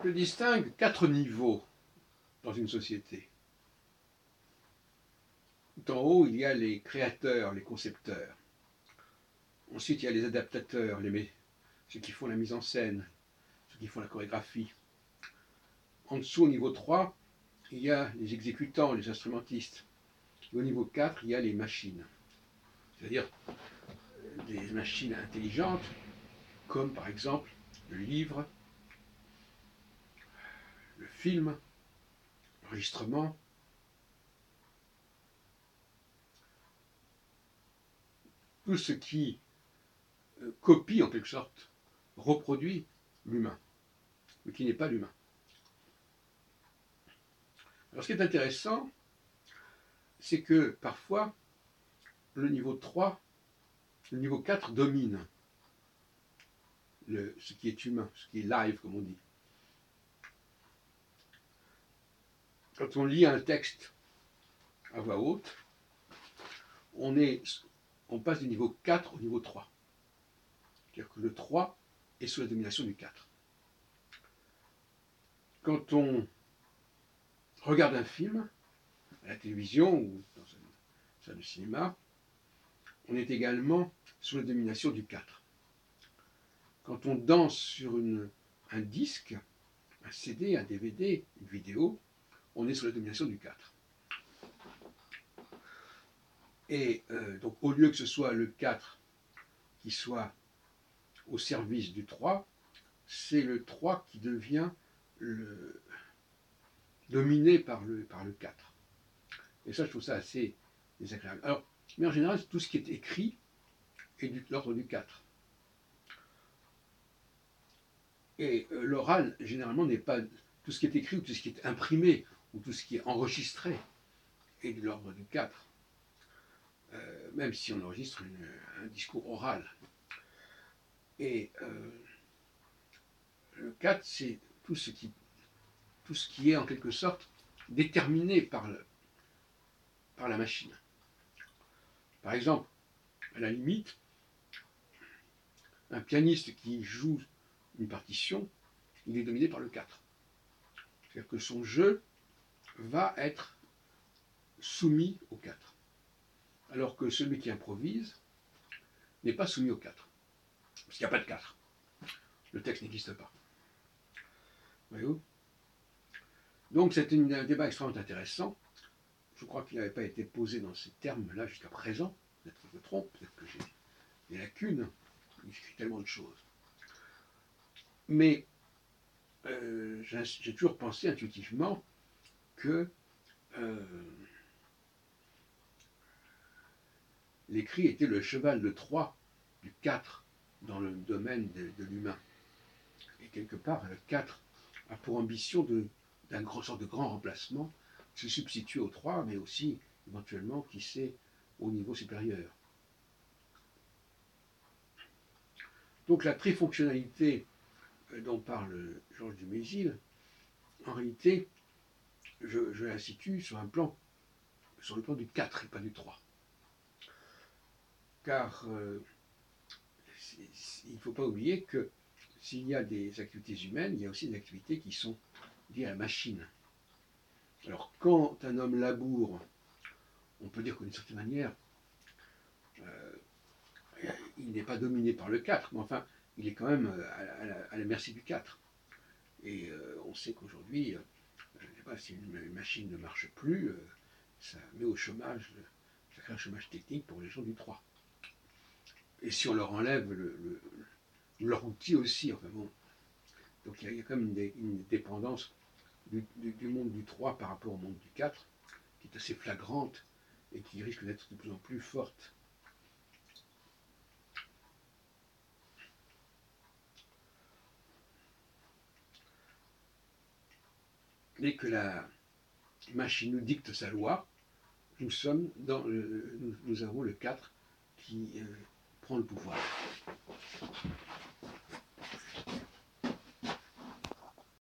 Je distingue 4 niveaux dans une société. Tout en haut, il y a les créateurs, les concepteurs. Ensuite, il y a les adaptateurs, ceux qui font la mise en scène, ceux qui font la chorégraphie. En dessous, au niveau 3, il y a les exécutants, les instrumentistes. Et au niveau 4, il y a les machines. C'est-à-dire des machines intelligentes, comme par exemple le livre, le film, l'enregistrement, tout ce qui copie en quelque sorte, reproduit l'humain, mais qui n'est pas l'humain. Alors ce qui est intéressant, c'est que parfois le niveau 3, le niveau 4 domine ce qui est humain, ce qui est live comme on dit. Quand on lit un texte à voix haute, on passe du niveau 4 au niveau 3. C'est-à-dire que le 3 est sous la domination du 4. Quand on regarde un film, à la télévision ou dans une salle de cinéma, on est également sous la domination du 4. Quand on danse sur un disque, un CD, un DVD, une vidéo, on est sous la domination du 4. Et donc au lieu que ce soit le 4 qui soit au service du 3, c'est le 3 qui devient dominé par le 4. Et ça, je trouve ça assez désagréable. Alors, mais en général, tout ce qui est écrit est de l'ordre du 4. Et l'oral, généralement, n'est pas... Tout ce qui est écrit ou tout ce qui est imprimé ou tout ce qui est enregistré est de l'ordre du 4. Même si on enregistre un discours oral. Et le 4, c'est tout ce qui est en quelque sorte déterminé par la machine. Par exemple, à la limite, un pianiste qui joue une partition, il est dominé par le 4. C'est-à-dire que son jeu va être soumis au 4. Alors que celui qui improvise n'est pas soumis au 4. Parce qu'il n'y a pas de 4. Le texte n'existe pas. Voyez-vous ? Donc c'est un débat extrêmement intéressant. Je crois qu'il n'avait pas été posé dans ces termes-là jusqu'à présent. Peut-être que je me trompe, peut-être que j'ai des lacunes. J'écris tellement de choses. Mais j'ai toujours pensé intuitivement que l'écrit était le cheval de Troie du 4 dans le domaine de l'humain. Et quelque part, le 4 a pour ambition d'un sorte de grand remplacement, se substituer au 3, mais aussi éventuellement, qui sait, au niveau supérieur. Donc la trifonctionnalité dont parle Georges Dumézil, en réalité, je la situe sur le plan du 4 et pas du 3. Car il ne faut pas oublier que s'il y a des activités humaines, il y a aussi des activités qui sont liées à la machine. Alors quand un homme laboure, on peut dire qu'une certaine manière, il n'est pas dominé par le 4, mais enfin, il est quand même à la merci du 4. Et on sait qu'aujourd'hui, je ne sais pas, si une machine ne marche plus, ça met au chômage, ça crée un chômage technique pour les gens du 3. Et si on leur enlève leur outil aussi, enfin bon. Donc il y a quand même une dépendance du monde du 3 par rapport au monde du 4, qui est assez flagrante et qui risque d'être de plus en plus forte. Dès que la machine nous dicte sa loi, nous avons le 4 qui prend le pouvoir.